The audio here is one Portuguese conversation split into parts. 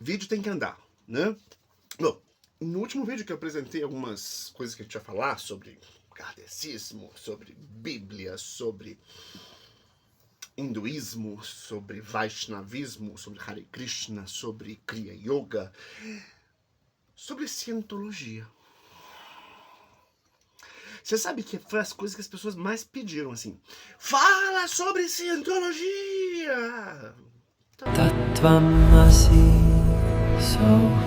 vídeo tem que andar, né? Bom, no último vídeo que eu apresentei algumas coisas que a gente vai falar sobre kardecismo, sobre Bíblia, sobre hinduísmo, sobre Vaishnavismo, sobre Hare Krishna, sobre Kriya Yoga, sobre cientologia. Você sabe que foi as coisas que as pessoas mais pediram, assim. Fala sobre cientologia! Tattvamasi Soham.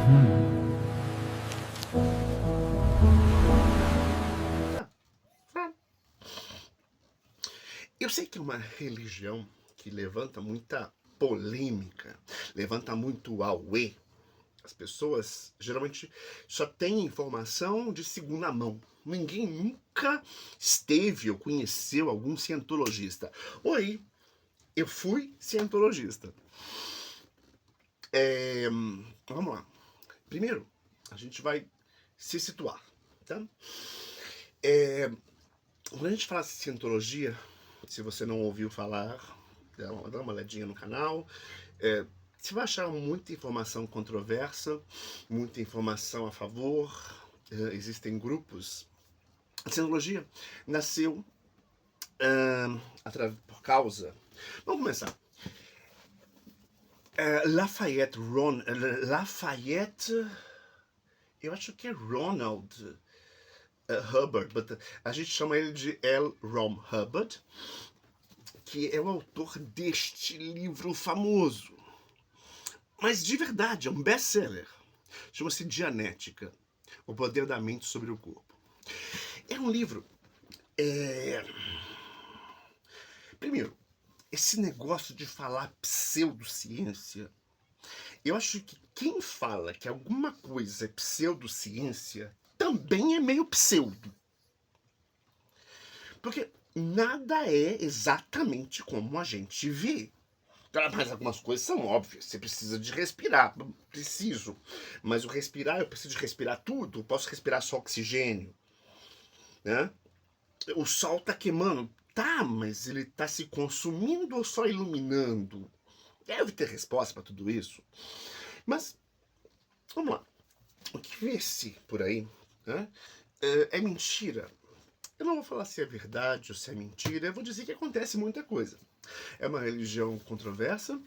Eu sei que é uma religião que levanta muita polêmica, levanta muito auê. As pessoas geralmente só têm informação de segunda mão. Ninguém nunca esteve ou conheceu algum cientologista. Oi, eu fui cientologista. Vamos lá. Primeiro, a gente vai se situar, tá? Quando a gente fala de cientologia, se você não ouviu falar, dá uma olhadinha no canal. Você vai achar muita informação controversa, muita informação a favor. Existem grupos. A cientologia nasceu por causa... Vamos começar. Lafayette, eu acho que é Ronald Hubbard, but a gente chama ele de L. Ron Hubbard, que é o autor deste livro famoso. Mas de verdade, é um best-seller. Chama-se Dianética, O Poder da Mente sobre o Corpo. É um livro... Primeiro, esse negócio de falar pseudociência, eu acho que quem fala que alguma coisa é pseudociência também é meio pseudo. Porque nada é exatamente como a gente vê. Mas algumas coisas são óbvias. Você precisa de respirar. Preciso. Mas o respirar, eu preciso de respirar tudo. Eu posso respirar só oxigênio. Né? O sol tá queimando. Tá, mas ele tá se consumindo ou só iluminando? Deve ter resposta para tudo isso. Mas, vamos lá. O que vê-se por aí, né, é mentira. Eu não vou falar se é verdade ou se é mentira. Eu vou dizer que acontece muita coisa. É uma religião controversa,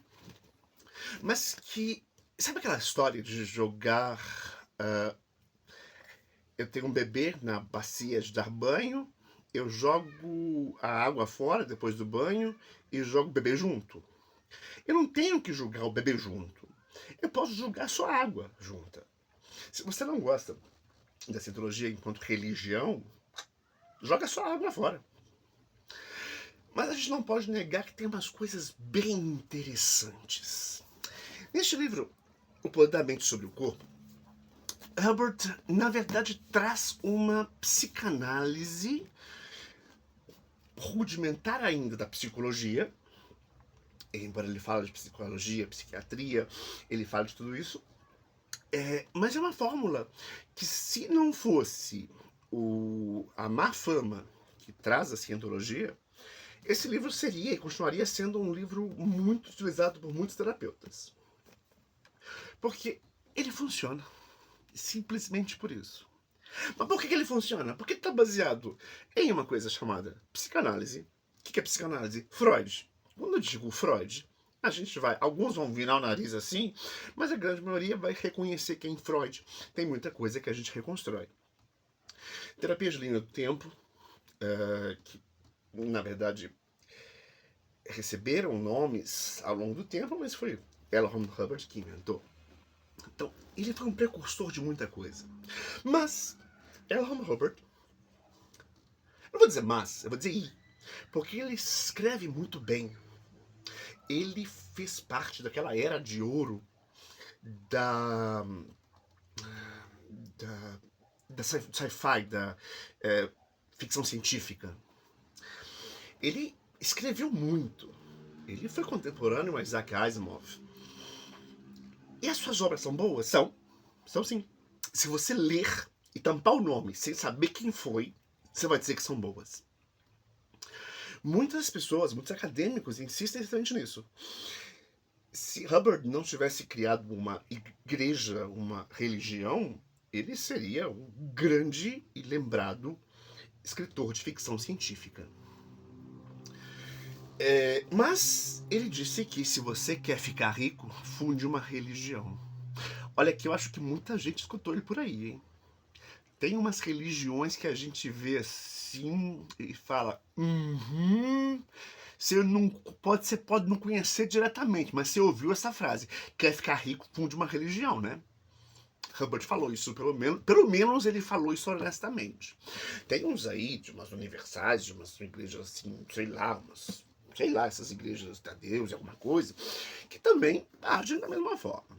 mas que... Sabe aquela história de jogar... eu tenho um bebê na bacia de dar banho, eu jogo a água fora depois do banho e jogo o bebê junto. Eu não tenho que jogar o bebê junto. Eu posso jogar só a água junta. Se você não gosta da cientologia enquanto religião, joga só a água fora. Mas a gente não pode negar que tem umas coisas bem interessantes. Neste livro, O Poder da Mente sobre o Corpo, Hubbard, na verdade, traz uma psicanálise rudimentar ainda da psicologia. Embora ele fale de psicologia, psiquiatria, ele fala de tudo isso. Mas é uma fórmula que, se não fosse a má fama que traz a cientologia, esse livro seria e continuaria sendo um livro muito utilizado por muitos terapeutas. Porque ele funciona. Simplesmente por isso. Mas por que ele funciona? Porque ele está baseado em uma coisa chamada psicanálise. O que é psicanálise? Freud. Quando eu digo Freud, a gente vai... Alguns vão virar o nariz assim, mas a grande maioria vai reconhecer que em Freud tem muita coisa que a gente reconstrói. Terapia de linha do tempo, que na verdade receberam nomes ao longo do tempo, mas foi L. Ron Hubbard que inventou. Então, ele foi um precursor de muita coisa. Mas, L. Ron Hubbard, não vou dizer mas, eu vou dizer i, porque ele escreve muito bem. Ele fez parte daquela era de ouro da sci-fi, da ficção científica. Ele escreveu muito. Ele foi contemporâneo a Isaac Asimov. E as suas obras são boas? São sim. Se você ler e tampar o nome sem saber quem foi, você vai dizer que são boas. Muitas pessoas, muitos acadêmicos insistem exatamente nisso. Se Hubbard não tivesse criado uma igreja, uma religião, ele seria um grande e lembrado escritor de ficção científica. Mas ele disse que se você quer ficar rico, funde uma religião. Olha que eu acho que muita gente escutou ele por aí, hein? Tem umas religiões que a gente vê assim e fala, você pode não conhecer diretamente, mas você ouviu essa frase, quer ficar rico, funde uma religião, né? Hubbard falou isso, pelo menos ele falou isso honestamente. Tem uns aí, de umas universais, de umas igrejas assim, sei lá, essas igrejas da Deus e alguma coisa, que também agem da mesma forma.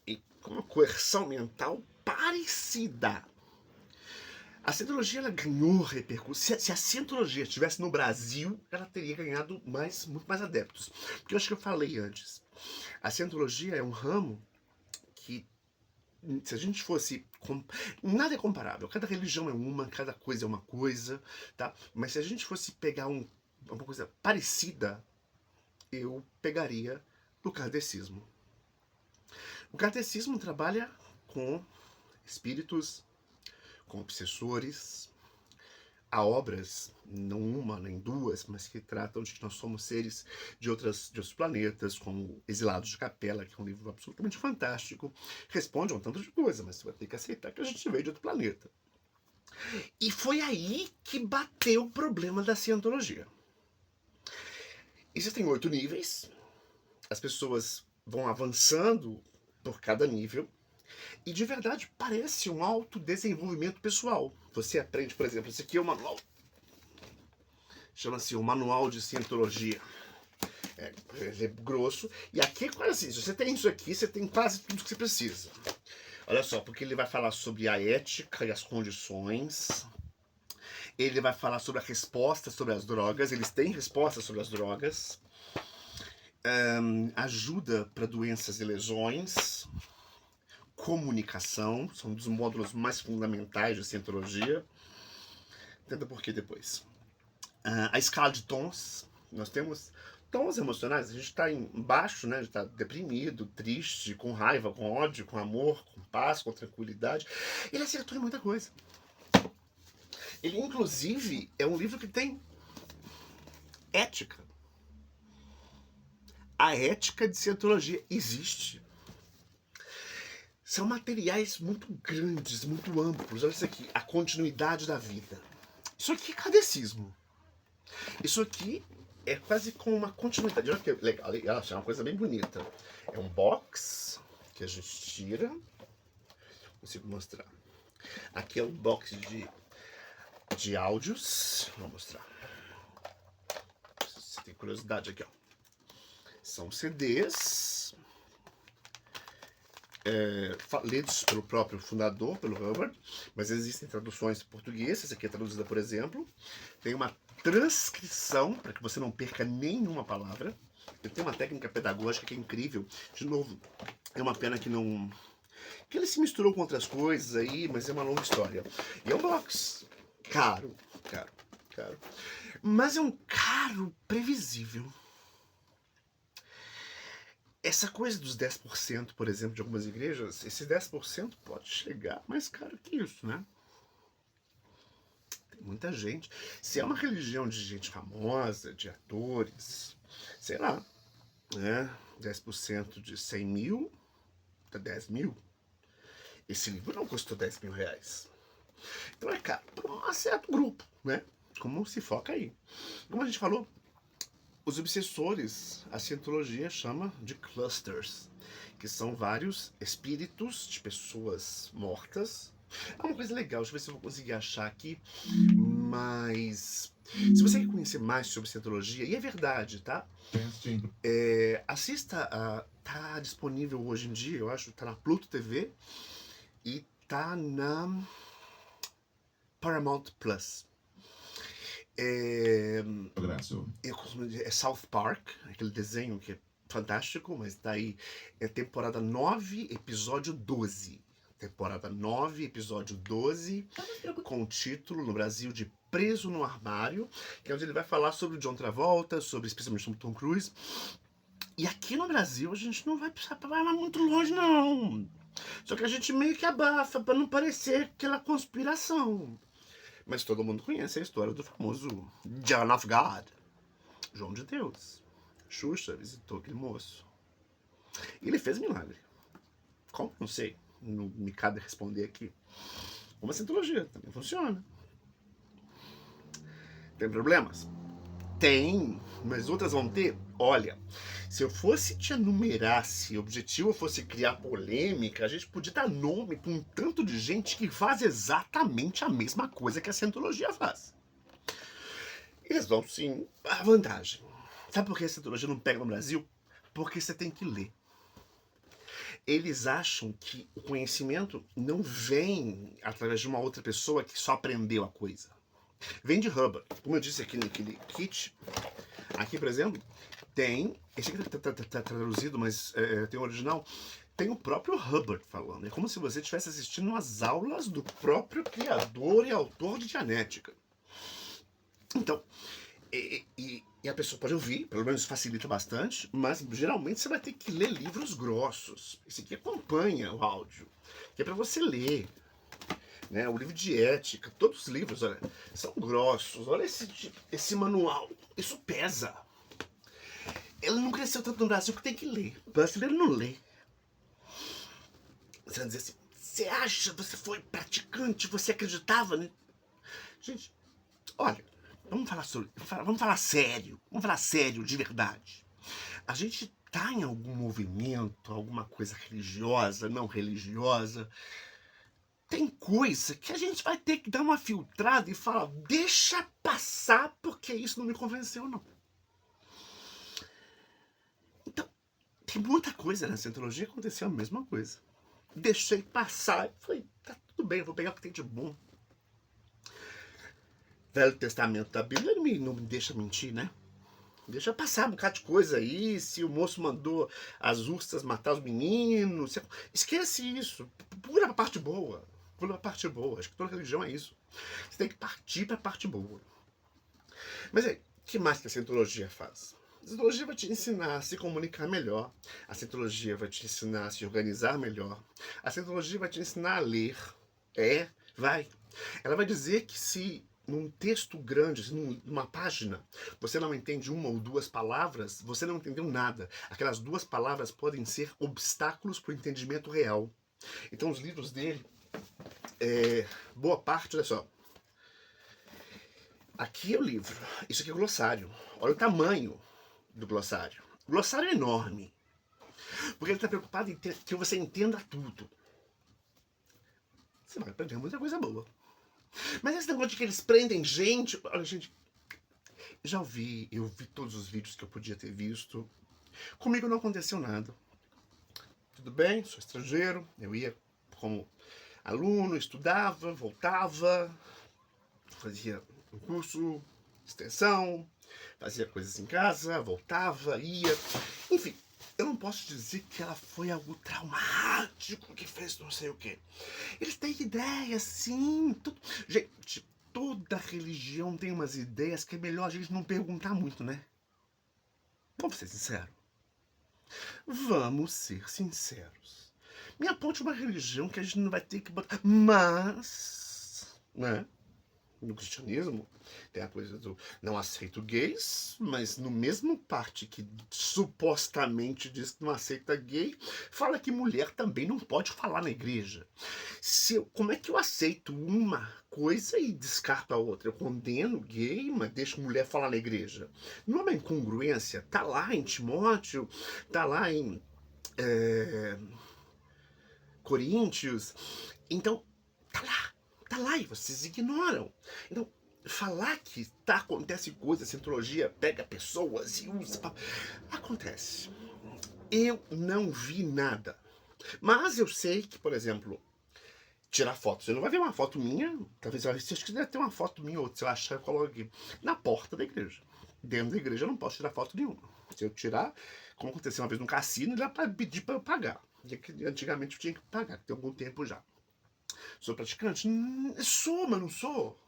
E com uma coerção mental parecida. A cientologia ela ganhou repercussão. Se a cientologia estivesse no Brasil, ela teria ganhado muito mais adeptos. Porque eu acho que eu falei antes. A cientologia é um ramo que, se a gente fosse... Nada é comparável. Cada religião é uma, cada coisa é uma coisa, tá? Mas se a gente fosse pegar uma coisa parecida, eu pegaria o kardecismo. O kardecismo trabalha com espíritos, com obsessores. Há obras, não uma nem duas, mas que tratam de que nós somos seres de outros planetas, como Exilados de Capela, que é um livro absolutamente fantástico. Responde a um tanto de coisa, mas você vai ter que aceitar que a gente veio de outro planeta. E foi aí que bateu o problema da cientologia. Existem 8 níveis, as pessoas vão avançando por cada nível, e de verdade parece um autodesenvolvimento pessoal. Você aprende, por exemplo, esse aqui é o manual. Chama-se o Manual de Cientologia. Ele é grosso. E aqui é quase assim. Se você tem isso aqui, você tem quase tudo que você precisa. Olha só, porque ele vai falar sobre a ética e as condições. Ele vai falar sobre a resposta sobre as drogas. Eles têm resposta sobre as drogas. Ajuda para doenças e lesões. Comunicação. São um dos módulos mais fundamentais de cientologia. Entenda por que depois. A escala de tons. Nós temos tons emocionais. A gente está embaixo, né? A gente está deprimido, triste, com raiva, com ódio, com amor, com paz, com tranquilidade. Ele acertou em muita coisa. Ele, inclusive, é um livro que tem ética. A ética de cientologia existe. São materiais muito grandes, muito amplos. Olha isso aqui, a continuidade da vida. Isso aqui é kardecismo. Isso aqui é quase como uma continuidade. Olha que legal, é uma coisa bem bonita. É um box que a gente tira. Consigo mostrar. Aqui é um box de áudios. Vou mostrar. Você tem curiosidade aqui, ó. São CDs lidos pelo próprio fundador, pelo Hubbard, mas existem traduções em português. Essa aqui é traduzida, por exemplo. Tem uma transcrição, para que você não perca nenhuma palavra. Ele tem uma técnica pedagógica que é incrível. De novo, é uma pena que não... que ele se misturou com outras coisas aí, mas é uma longa história. E é um box caro. Mas é um caro previsível. Essa coisa dos 10%, por exemplo, de algumas igrejas, esse 10% pode chegar mais caro que isso, né? Tem muita gente. Se é uma religião de gente famosa, de atores, sei lá, né? 10% de 100 mil dá 10 mil. Esse livro não custou 10 mil reais. Então é caro para um certo grupo, né? Como se foca aí. Como a gente falou, os obsessores, a cientologia chama de clusters, que são vários espíritos de pessoas mortas. É uma coisa legal, deixa eu ver se eu vou conseguir achar aqui, mas se você quer conhecer mais sobre cientologia, e é verdade, tá? Assista, tá disponível hoje em dia, eu acho, tá na Pluto TV e tá na Paramount Plus. É South Park, aquele desenho que é fantástico, mas daí é temporada 9, episódio 12. Temporada 9, episódio 12, com o título no Brasil de Preso no Armário, que é onde ele vai falar sobre o John Travolta, especialmente sobre Tom Cruise. E aqui no Brasil a gente não vai precisar mais muito longe, não. Só que a gente meio que abafa para não parecer aquela conspiração. Mas todo mundo conhece a história do famoso John of God, João de Deus. Xuxa visitou aquele moço. E ele fez milagre. Como? Não sei. Não me cabe responder aqui. Uma cientologia também funciona. Tem problemas? Tem, mas outras vão ter. Olha, se eu fosse te enumerar, se o objetivo fosse criar polêmica, a gente podia dar nome para um tanto de gente que faz exatamente a mesma coisa que a cientologia faz. Eles dão sim a vantagem. Sabe por que a cientologia não pega no Brasil? Porque você tem que ler. Eles acham que o conhecimento não vem através de uma outra pessoa que só aprendeu a coisa. Vem de Hubbard. Como eu disse aqui naquele kit, aqui, por exemplo, tem. Esse aqui tá traduzido, mas tem o original. Tem o próprio Hubbard falando. É como se você estivesse assistindo umas aulas do próprio criador e autor de Dianética. Então, e a pessoa pode ouvir, pelo menos facilita bastante, mas geralmente você vai ter que ler livros grossos. Esse aqui acompanha o áudio, que é para você ler. Né, o livro de ética, todos os livros, olha, são grossos. Olha esse manual, isso pesa. Ele não cresceu tanto no Brasil que tem que ler. O brasileiro não lê. Você vai dizer assim, você acha, você foi praticante, você acreditava, né? Gente, olha, vamos falar sério, de verdade. A gente tá em algum movimento, alguma coisa religiosa, não religiosa. Tem coisa que a gente vai ter que dar uma filtrada e falar, deixa passar, porque isso não me convenceu, não. Então, tem muita coisa na cientologia que aconteceu a mesma coisa. Deixei passar e falei, tá tudo bem, eu vou pegar o que tem de bom. Velho Testamento da Bíblia não me deixa mentir, né? Deixa passar um bocado de coisa aí, se o moço mandou as ursas matar os meninos. Esquece isso, pula a parte boa. Pula a parte boa, acho que toda religião é isso. Você tem que partir para a parte boa. Mas aí, o que mais que a cientologia faz? A cientologia vai te ensinar a se comunicar melhor. A cientologia vai te ensinar a se organizar melhor. A cientologia vai te ensinar a ler. Vai. Ela vai dizer que se num texto grande, numa página, você não entende uma ou duas palavras, você não entendeu nada. Aquelas duas palavras podem ser obstáculos para o entendimento real. Então os livros dele, boa parte, olha só. Aqui é o livro, isso aqui é o glossário. Olha o tamanho do glossário. O glossário é enorme, porque ele está preocupado em que você entenda tudo. Você vai aprender muita coisa boa. Mas esse negócio de que eles prendem gente... Olha, gente, eu vi todos os vídeos que eu podia ter visto. Comigo não aconteceu nada. Tudo bem, sou estrangeiro, eu ia como aluno, estudava, voltava, fazia um curso, extensão, fazia coisas em casa, voltava, ia... Enfim, eu não posso dizer que ela foi algo traumático, que fez não sei o quê. Eles têm ideias, sim. Gente, toda religião tem umas ideias que é melhor a gente não perguntar muito, né? Vamos ser sinceros. Vamos ser sinceros. Me aponte uma religião que a gente não vai ter que botar... Mas, né? No cristianismo tem a coisa do não aceito gays, mas no mesmo parte que supostamente diz que não aceita gay, fala que mulher também não pode falar na igreja. Como é que eu aceito uma coisa e descarto a outra? Eu condeno gay, mas deixo mulher falar na igreja. Não é uma incongruência? Tá lá em Timóteo, tá lá em Coríntios. Então, tá lá e vocês ignoram. Então, falar que acontece coisa, a cientologia pega pessoas e usa... Acontece. Eu não vi nada. Mas eu sei que, por exemplo, tirar foto. Você não vai ver uma foto minha, talvez eu acho que deve ter uma foto minha ou outra, se eu achar, eu coloco aqui, na porta da igreja. Dentro da igreja eu não posso tirar foto nenhuma. Se eu tirar, como aconteceu uma vez no cassino, ele vai pedir para eu pagar. Antigamente eu tinha que pagar, tem algum tempo já. Sou praticante? Sou, mas não sou.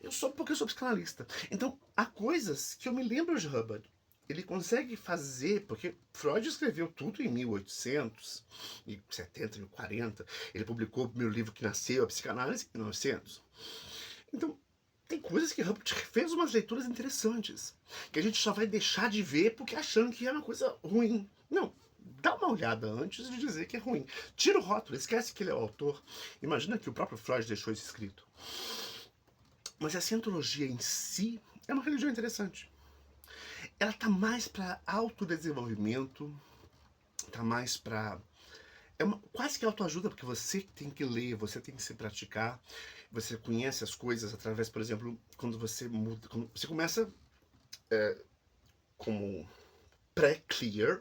Eu sou porque eu sou psicanalista. Então, há coisas que eu me lembro de Hubbard. ele consegue fazer, porque Freud escreveu tudo em 1870, 1040, ele publicou o primeiro livro que nasceu, a psicanálise, em 1900. Então, tem coisas que Hubbard fez umas leituras interessantes, que a gente só vai deixar de ver porque achando que é uma coisa ruim. Não, dá uma olhada antes de dizer que é ruim. Tira o rótulo, esquece que ele é o autor. Imagina que o próprio Freud deixou isso escrito. Mas a cientologia em si é uma religião interessante. Ela tá mais para autodesenvolvimento, tá mais para quase que autoajuda, porque você tem que ler, você tem que se praticar, você conhece as coisas através, por exemplo, quando você muda, quando você começa como pré-clear,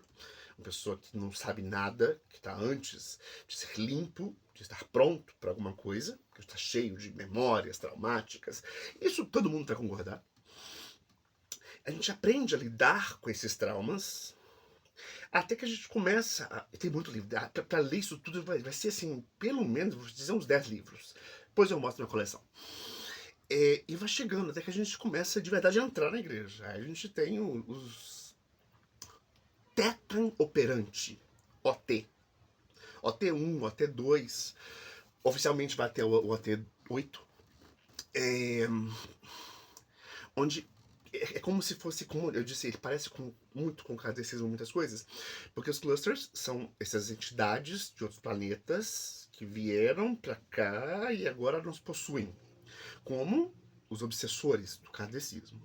uma pessoa que não sabe nada, que está antes de ser limpo, de estar pronto para alguma coisa, que está cheio de memórias traumáticas. Isso todo mundo vai concordar. A gente aprende a lidar com esses traumas, até que a gente começa a... Tem muito livro, para ler isso tudo vai ser assim, pelo menos, vou dizer uns 10 livros. Depois eu mostro na coleção. E vai chegando, até que a gente começa de verdade a entrar na igreja. Aí a gente tem os Tetan Operante, OT. OT1, OT2, oficialmente vai até o OT8, onde é como se fosse, como eu disse, ele parece muito com kardecismo, muitas coisas, porque os clusters são essas entidades de outros planetas que vieram pra cá e agora nos possuem, como os obsessores do kardecismo.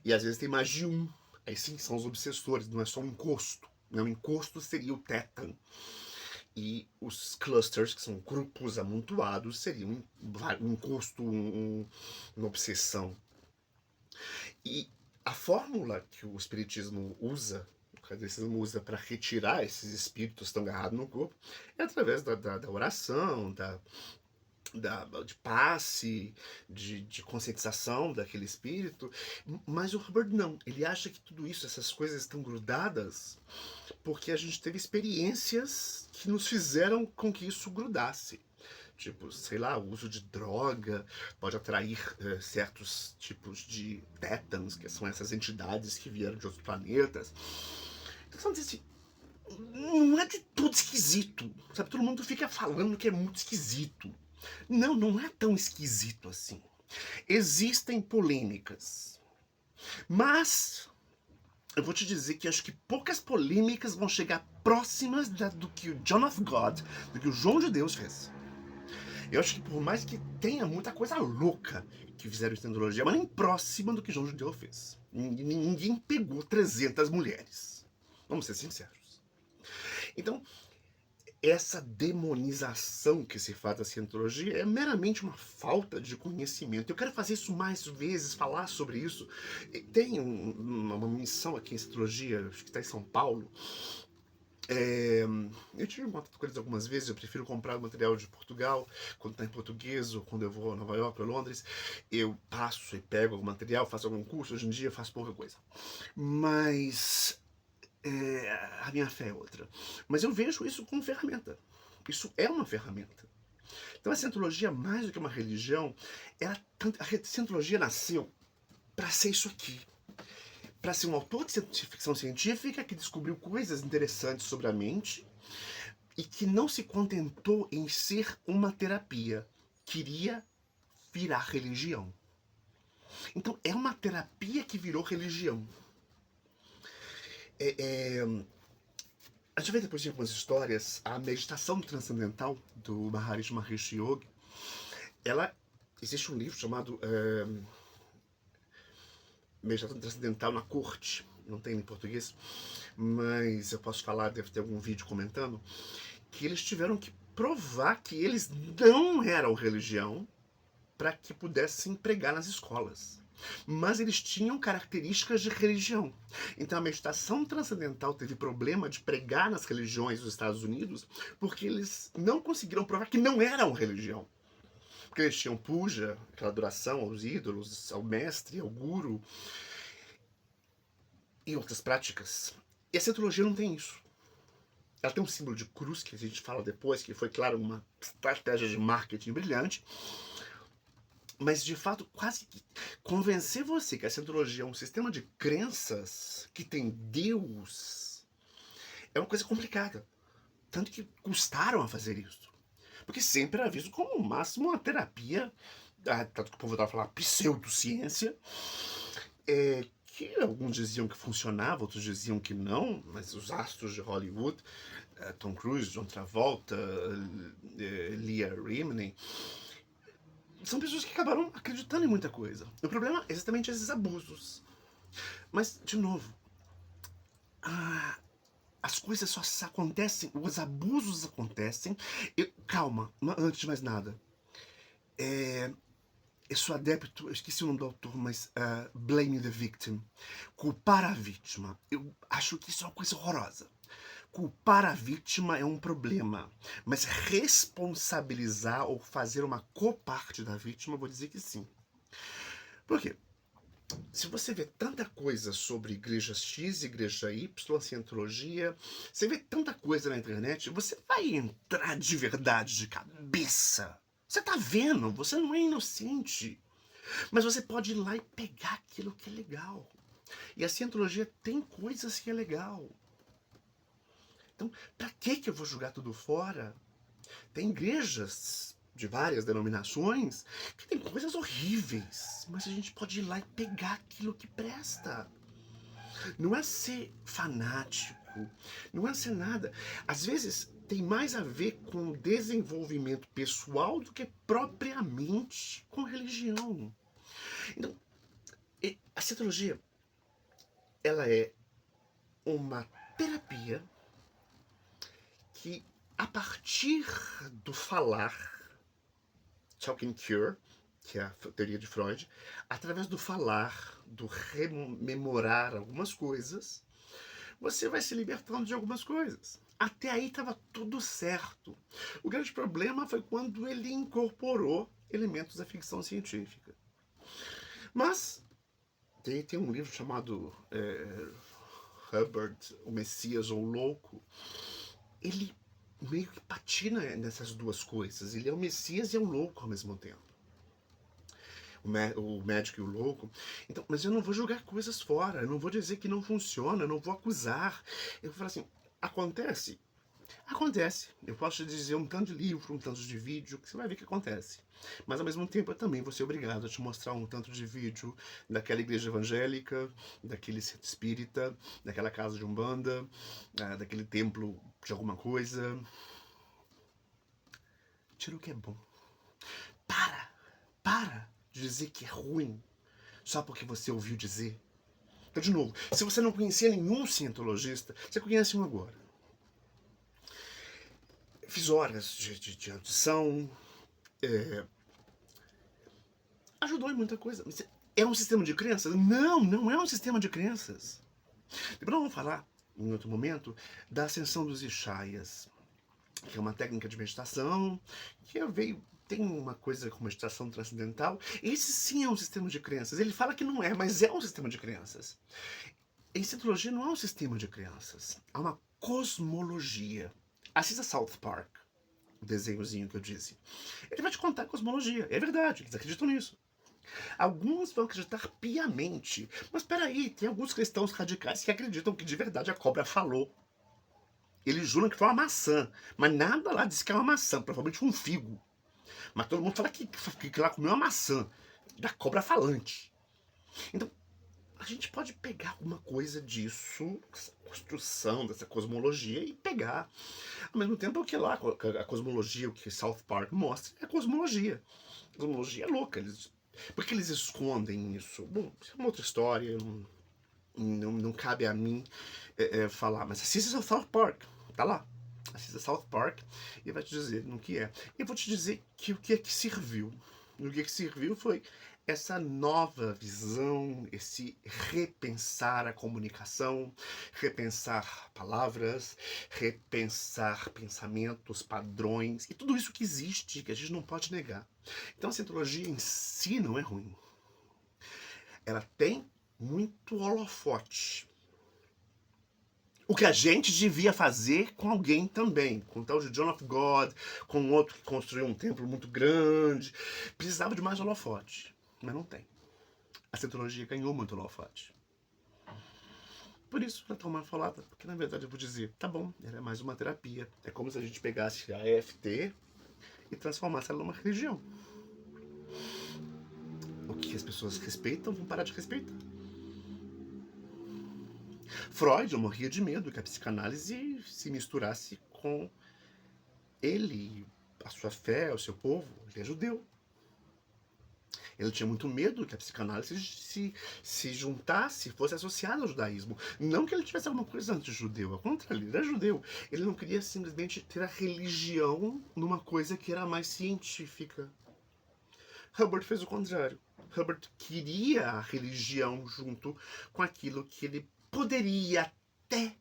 E às vezes tem mais de um, aí sim são os obsessores, não é só um encosto. O encosto seria o Tetan. E os clusters, que são grupos amontoados, seriam um encosto, uma obsessão. E a fórmula que o espiritismo usa, o kardecismo usa para retirar esses espíritos que estão agarrados no corpo, é através da oração, de passe, de conscientização daquele espírito. Mas o Hubbard não, ele acha que tudo isso, essas coisas estão grudadas porque a gente teve experiências que nos fizeram com que isso grudasse. Tipo, sei lá, o uso de droga pode atrair certos tipos de tétans, que são essas entidades que vieram de outros planetas. Então, assim, não é de tudo esquisito, sabe? Todo mundo fica falando que é muito esquisito. Não, não é tão esquisito assim. Existem polêmicas, mas eu vou te dizer que acho que poucas polêmicas vão chegar próximas do que o John of God, do que o João de Deus fez. Eu acho que por mais que tenha muita coisa louca que fizeram em cientologia, mas nem próxima do que João de Deus fez. Ninguém pegou 300 mulheres. Vamos ser sinceros. Então, essa demonização que se faz da cientologia é meramente uma falta de conhecimento. Eu quero fazer isso mais vezes, falar sobre isso. Tem uma missão aqui em cientologia, acho que está em São Paulo. Eu tive contato com eles algumas vezes, eu prefiro comprar material de Portugal, quando está em português, ou quando eu vou a Nova York ou Londres, eu passo e pego algum material, faço algum curso. Hoje em dia eu faço pouca coisa. Mas a minha fé é outra. Mas eu vejo isso como ferramenta. Isso é uma ferramenta. Então a cientologia, mais do que uma religião, a cientologia nasceu para ser isso aqui. Para ser um autor de ficção científica que descobriu coisas interessantes sobre a mente e que não se contentou em ser uma terapia. Queria virar religião. Então é uma terapia que virou religião. A gente vê depois de algumas histórias, a meditação transcendental do Maharishi Mahesh Yogi, existe um livro chamado Meditação Transcendental na Corte, não tem em português, mas eu posso falar, deve ter algum vídeo comentando, que eles tiveram que provar que eles não eram religião para que pudessem pregar nas escolas. Mas eles tinham características de religião. Então a meditação transcendental teve problema de pregar nas religiões dos Estados Unidos porque eles não conseguiram provar que não eram religião. Porque eles tinham puja, aquela adoração aos ídolos, ao mestre, ao guru e outras práticas. E a cientologia não tem isso. Ela tem um símbolo de cruz, que a gente fala depois, que foi, claro, uma estratégia de marketing brilhante. Mas, de fato, quase que convencer você que a Scientologia é um sistema de crenças que tem Deus é uma coisa complicada. Tanto que custaram a fazer isso. Porque sempre era visto como, no máximo, uma terapia, tanto que o povo estava falando pseudociência, que alguns diziam que funcionava, outros diziam que não, mas os astros de Hollywood, Tom Cruise, John Travolta, Leah Remini, são pessoas que acabaram acreditando em muita coisa. O problema é exatamente esses abusos. Mas, de novo, as coisas só acontecem, os abusos acontecem. Calma, antes de mais nada. Eu sou adepto, eu esqueci o nome do autor, mas blame the victim. Culpar a vítima. Eu acho que isso é uma coisa horrorosa. Culpar a vítima é um problema, mas responsabilizar ou fazer uma coparte da vítima, eu vou dizer que sim. Por quê? Se você vê tanta coisa sobre igreja X, igreja Y, Scientologia, você vê tanta coisa na internet, você vai entrar de verdade de cabeça. Você tá vendo, você não é inocente. Mas você pode ir lá e pegar aquilo que é legal. E a Scientologia tem coisas que é legal. Então, pra que eu vou jogar tudo fora? Tem igrejas de várias denominações que tem coisas horríveis, mas a gente pode ir lá e pegar aquilo que presta. Não é ser fanático, não é ser nada. Às vezes tem mais a ver com desenvolvimento pessoal do que propriamente com religião. Então, a Scientologia, ela é uma terapia que, a partir do falar, Talking Cure, que é a teoria de Freud, através do falar, do rememorar algumas coisas, você vai se libertando de algumas coisas. Até aí estava tudo certo. O grande problema foi quando ele incorporou elementos da ficção científica. Mas tem um livro chamado Hubbard, o Messias ou o Louco. Ele meio que patina nessas duas coisas. Ele é o Messias e é o louco ao mesmo tempo. O médico e o louco. Então, mas eu não vou jogar coisas fora, eu não vou dizer que não funciona, eu não vou acusar. Eu vou falar assim, acontece? Acontece. Eu posso te dizer um tanto de livro, um tanto de vídeo, que você vai ver que acontece. Mas ao mesmo tempo eu também vou ser obrigado a te mostrar um tanto de vídeo daquela igreja evangélica, daquele centro espírita, daquela casa de umbanda, daquele templo de alguma coisa. Tira o que é bom. Para de dizer que é ruim só porque você ouviu dizer. Então, de novo, se você não conhecia nenhum cientologista, você conhece um agora. Fiz horas de audição, ajudou em muita coisa. Mas é um sistema de crenças? Não, não é um sistema de crenças. Depois nós vamos falar, em outro momento, da ascensão dos Ishayas, que é uma técnica de meditação, que tem uma coisa com meditação transcendental. Esse sim é um sistema de crenças. Ele fala que não é, mas é um sistema de crenças. Em Scientologia não é um sistema de crenças, há uma cosmologia. Assista South Park, o desenhozinho que eu disse. Ele vai te contar a cosmologia. É verdade, eles acreditam nisso. Alguns vão acreditar piamente. Mas peraí, tem alguns cristãos radicais que acreditam que de verdade a cobra falou. Eles juram que foi uma maçã, mas nada lá diz que é uma maçã, provavelmente um figo. Mas todo mundo fala que lá comeu uma maçã, da cobra falante. Então, a gente pode pegar alguma coisa disso, essa construção dessa cosmologia, e pegar. Ao mesmo tempo, o que lá, a cosmologia, o que South Park mostra, é a cosmologia. A cosmologia é louca. Por que eles escondem isso? Bom, isso é uma outra história, não cabe a mim falar. Mas assista South Park, tá lá. Assista South Park e vai te dizer no que é. E eu vou te dizer que o que é que serviu. O que é que serviu foi essa nova visão, esse repensar a comunicação, repensar palavras, repensar pensamentos, padrões, e tudo isso que existe, que a gente não pode negar. Então a Scientologia em si não é ruim. Ela tem muito holofote. O que a gente devia fazer com alguém também, com o tal de John of God, com outro que construiu um templo muito grande. Precisava de mais holofote, mas não tem. A cientologia ganhou muito holofote. Por isso, ela tomar falada, porque na verdade eu vou dizer, tá bom, ela é mais uma terapia. É como se a gente pegasse a EFT e transformasse ela numa religião. O que as pessoas respeitam, vão parar de respeitar. Freud morria de medo que a psicanálise se misturasse com ele, a sua fé, o seu povo. Ele é judeu. Ele tinha muito medo que a psicanálise se juntasse, fosse associada ao judaísmo. Não que ele tivesse alguma coisa anti-judeu, ao contrário, ele era judeu. Ele não queria simplesmente ter a religião numa coisa que era mais científica. Hubbard fez o contrário. Hubbard queria a religião junto com aquilo que ele poderia até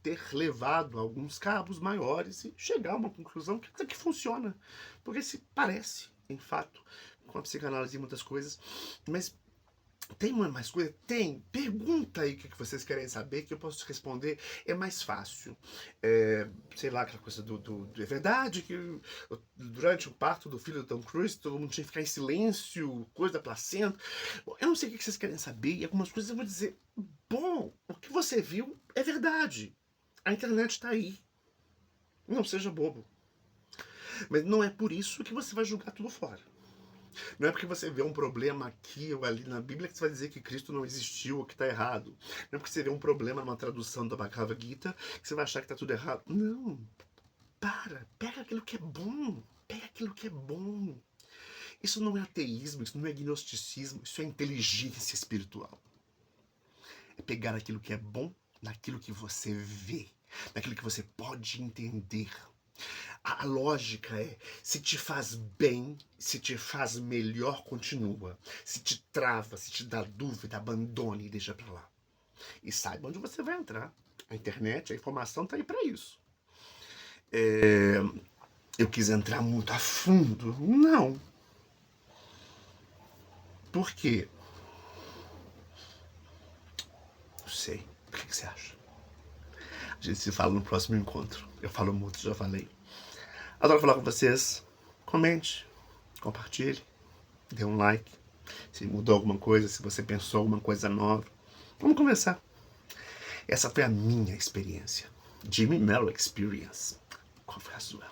ter levado a alguns cabos maiores e chegar a uma conclusão que até que funciona. Porque se parece, em fato, com a psicanálise e muitas coisas. Mas tem mais coisa? Tem. Pergunta aí o que vocês querem saber, que eu posso responder. É mais fácil. Sei lá, aquela coisa é verdade que durante o parto do filho do Tom Cruise, todo mundo tinha que ficar em silêncio, coisa da placenta. Bom, eu não sei o que vocês querem saber, e algumas coisas eu vou dizer. Bom, o que você viu é verdade. A internet está aí. Não seja bobo. Mas não é por isso que você vai julgar tudo fora. Não é porque você vê um problema aqui ou ali na Bíblia que você vai dizer que Cristo não existiu ou que está errado. Não é porque você vê um problema numa tradução da Bhagavad Gita que você vai achar que está tudo errado. Não. Pega aquilo que é bom. Pega aquilo que é bom. Isso não é ateísmo, isso não é gnosticismo, isso é inteligência espiritual. É pegar aquilo que é bom naquilo que você vê, naquilo que você pode entender. A lógica é, se te faz bem, se te faz melhor, continua. Se te trava, se te dá dúvida, abandone e deixa pra lá. E saiba onde você vai entrar. A internet, a informação tá aí pra isso. Eu quis entrar muito a fundo? Não. Por quê? Não sei. O que você acha? A gente se fala no próximo encontro. Eu falo muito, já falei. Adoro falar com vocês. Comente, compartilhe, dê um like. Se mudou alguma coisa, se você pensou alguma coisa nova. Vamos conversar. Essa foi a minha experiência. Jimmy Mello Experience. Qual foi a sua?